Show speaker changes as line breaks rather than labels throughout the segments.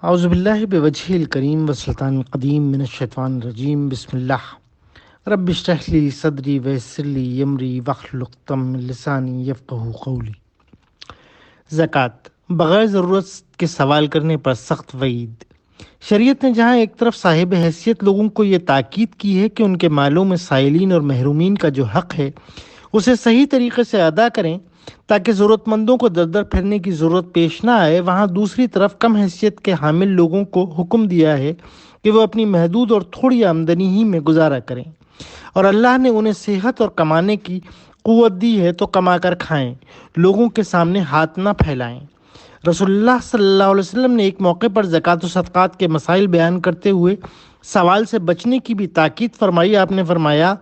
اعوذ باللہ بوجہ الکریم والسلطان القدیم من الشیطان الرجیم بسم اللہ رب اشرح لی صدری ویسر لی امری واحلل عقدۃ من لسانی یفقہوا قولی۔ زکوٰۃ بغیر ضرورت کے سوال کرنے پر سخت وعید۔ شریعت نے جہاں ایک طرف صاحب حیثیت لوگوں کو یہ تاکید کی ہے کہ ان کے مالوں میں سائلین اور محرومین کا جو حق ہے اسے صحیح طریقے سے ادا کریں تاکہ ضرورت مندوں کو در در پھرنے کی ضرورت پیش نہ آئے، وہاں دوسری طرف کم حیثیت کے حامل لوگوں کو حکم دیا ہے کہ وہ اپنی محدود اور تھوڑی آمدنی ہی میں گزارا کریں، اور اللہ نے انہیں صحت اور کمانے کی قوت دی ہے تو کما کر کھائیں، لوگوں کے سامنے ہاتھ نہ پھیلائیں۔ رسول اللہ صلی اللہ علیہ وسلم نے ایک موقع پر زکوٰۃ و صدقات کے مسائل بیان کرتے ہوئے سوال سے بچنے کی بھی تاکید فرمائی۔ آپ نے فرمایا،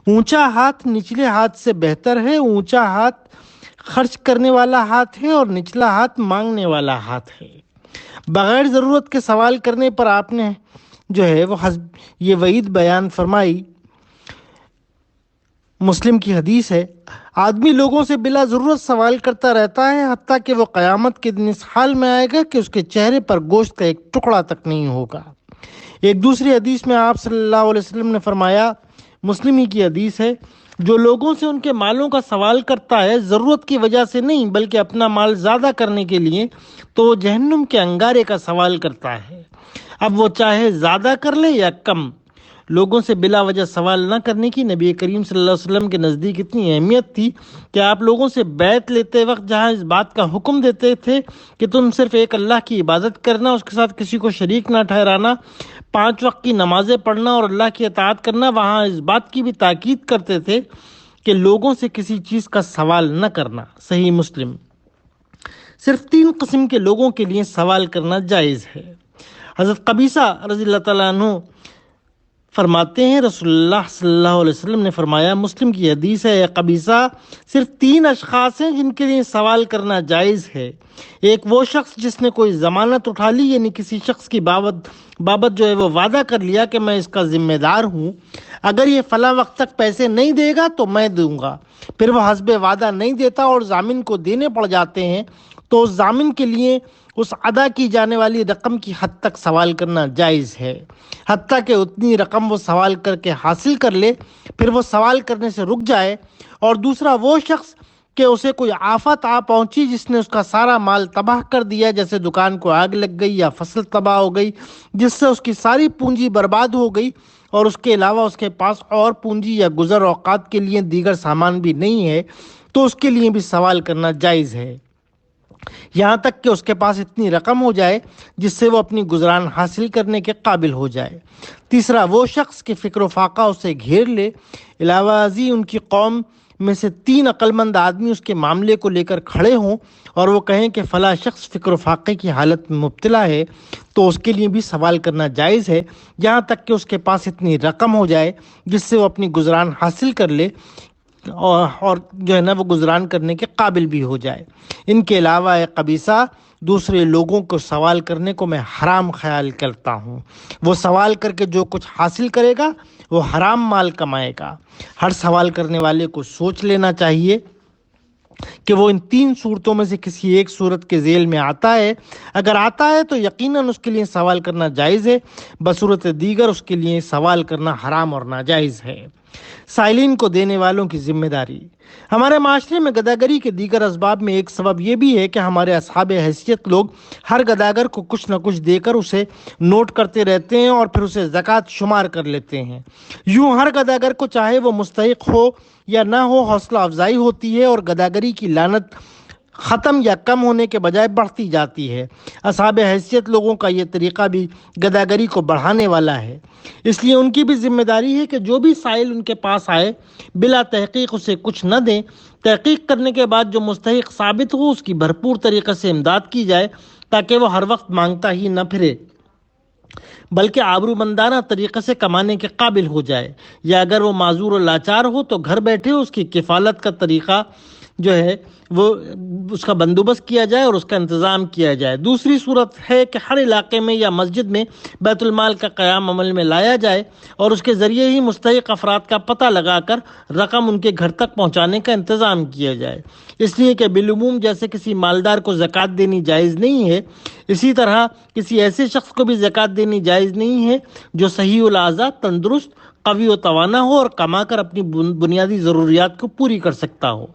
اونچا ہاتھ نچلے ہاتھ سے بہتر ہے، اونچا ہاتھ خرچ کرنے والا ہاتھ ہے اور نچلا ہاتھ مانگنے والا ہاتھ ہے۔ بغیر ضرورت کے سوال کرنے پر آپ نے یہ وعید بیان فرمائی۔ مسلم کی حدیث ہے، آدمی لوگوں سے بلا ضرورت سوال کرتا رہتا ہے حتیٰ کہ وہ قیامت کے دن اس حال میں آئے گا کہ اس کے چہرے پر گوشت کا ایک ٹکڑا تک نہیں ہوگا۔ ایک دوسری حدیث میں آپ صلی اللہ علیہ وسلم نے فرمایا، مسلم ہی کی حدیث ہے، جو لوگوں سے ان کے مالوں کا سوال کرتا ہے ضرورت کی وجہ سے نہیں بلکہ اپنا مال زیادہ کرنے کے لیے، تو وہ جہنم کے انگارے کا سوال کرتا ہے، اب وہ چاہے زیادہ کر لے یا کم۔ لوگوں سے بلا وجہ سوال نہ کرنے کی نبی کریم صلی اللہ علیہ وسلم کے نزدیک اتنی اہمیت تھی کہ آپ لوگوں سے بیعت لیتے وقت جہاں اس بات کا حکم دیتے تھے کہ تم صرف ایک اللہ کی عبادت کرنا، اس کے ساتھ کسی کو شریک نہ ٹھہرانا، 5 وقت کی نمازیں پڑھنا اور اللہ کی اطاعت کرنا، وہاں اس بات کی بھی تاکید کرتے تھے کہ لوگوں سے کسی چیز کا سوال نہ کرنا۔ صحیح مسلم۔ صرف 3 قسم کے لوگوں کے لیے سوال کرنا جائز ہے۔ حضرت قبیصہ رضی اللہ تعالیٰ عنہ فرماتے ہیں، رسول اللہ صلی اللہ علیہ وسلم نے فرمایا، مسلم کی حدیث ہے، قبیصہ صرف 3 اشخاص ہیں جن کے لیے سوال کرنا جائز ہے۔ ایک وہ شخص جس نے کوئی ضمانت اٹھا لی، یعنی کسی شخص کی بابت وہ وعدہ کر لیا کہ میں اس کا ذمہ دار ہوں، اگر یہ فلاں وقت تک پیسے نہیں دے گا تو میں دوں گا، پھر وہ حسب وعدہ نہیں دیتا اور ضامن کو دینے پڑ جاتے ہیں، تو اس ضامن کے لیے اس ادا کی جانے والی رقم کی حد تک سوال کرنا جائز ہے، حتیٰ کہ اتنی رقم وہ سوال کر کے حاصل کر لے، پھر وہ سوال کرنے سے رک جائے۔ اور دوسرا وہ شخص کہ اسے کوئی آفت آ پہنچی جس نے اس کا سارا مال تباہ کر دیا، جیسے دکان کو آگ لگ گئی یا فصل تباہ ہو گئی جس سے اس کی ساری پونجی برباد ہو گئی، اور اس کے علاوہ اس کے پاس اور پونجی یا گزر اوقات کے لیے دیگر سامان بھی نہیں ہے، تو اس کے لیے بھی سوال کرنا جائز ہے، یہاں تک کہ اس کے پاس اتنی رقم ہو جائے جس سے وہ اپنی گزران حاصل کرنے کے قابل ہو جائے۔ تیسرا وہ شخص کہ فکر و فاقہ اسے گھیر لے، علاوہ ازیں ان کی قوم میں سے 3 عقل مند آدمی اس کے معاملے کو لے کر کھڑے ہوں اور وہ کہیں کہ فلاں شخص فکر و فاقے کی حالت میں مبتلا ہے، تو اس کے لیے بھی سوال کرنا جائز ہے، یہاں تک کہ اس کے پاس اتنی رقم ہو جائے جس سے وہ اپنی گزران حاصل کر لے اور وہ گزران کرنے کے قابل بھی ہو جائے۔ ان کے علاوہ اے قبیصہ، دوسرے لوگوں کو سوال کرنے کو میں حرام خیال کرتا ہوں۔ وہ سوال کر کے جو کچھ حاصل کرے گا وہ حرام مال کمائے گا۔ ہر سوال کرنے والے کو سوچ لینا چاہیے کہ وہ ان 3 صورتوں میں سے کسی ایک صورت کے ذیل میں آتا ہے، اگر آتا ہے تو یقیناً اس کے لیے سوال کرنا جائز ہے، بصورت دیگر اس کے لیے سوال کرنا حرام اور ناجائز ہے۔ سائلین کو دینے والوں کی ذمہ داری۔ ہمارے معاشرے میں گداگری کے دیگر اسباب میں ایک سبب یہ بھی ہے کہ ہمارے اصحاب حیثیت لوگ ہر گداگر کو کچھ نہ کچھ دے کر اسے نوٹ کرتے رہتے ہیں اور پھر اسے زکوٰۃ شمار کر لیتے ہیں۔ یوں ہر گداگر کو چاہے وہ مستحق ہو یا نہ ہو حوصلہ افزائی ہوتی ہے اور گداگری کی لعنت ختم یا کم ہونے کے بجائے بڑھتی جاتی ہے۔ اصحاب حیثیت لوگوں کا یہ طریقہ بھی گداگری کو بڑھانے والا ہے، اس لیے ان کی بھی ذمہ داری ہے کہ جو بھی سائل ان کے پاس آئے بلا تحقیق اسے کچھ نہ دیں، تحقیق کرنے کے بعد جو مستحق ثابت ہو اس کی بھرپور طریقے سے امداد کی جائے تاکہ وہ ہر وقت مانگتا ہی نہ پھرے بلکہ آبرومندانہ طریقے سے کمانے کے قابل ہو جائے، یا اگر وہ معذور و لاچار ہو تو گھر بیٹھے اس کی کفالت کا طریقہ جو ہے وہ اس کا بندوبست کیا جائے اور اس کا انتظام کیا جائے۔ دوسری صورت ہے کہ ہر علاقے میں یا مسجد میں بیت المال کا قیام عمل میں لایا جائے اور اس کے ذریعے ہی مستحق افراد کا پتہ لگا کر رقم ان کے گھر تک پہنچانے کا انتظام کیا جائے، اس لیے کہ بالعموم جیسے کسی مالدار کو زکوٰۃ دینی جائز نہیں ہے، اسی طرح کسی ایسے شخص کو بھی زکوٰۃ دینی جائز نہیں ہے جو صحیح الاعضاء، تندرست، قوی و توانا ہو اور کما کر اپنی بنیادی ضروریات کو پوری کر سکتا ہو۔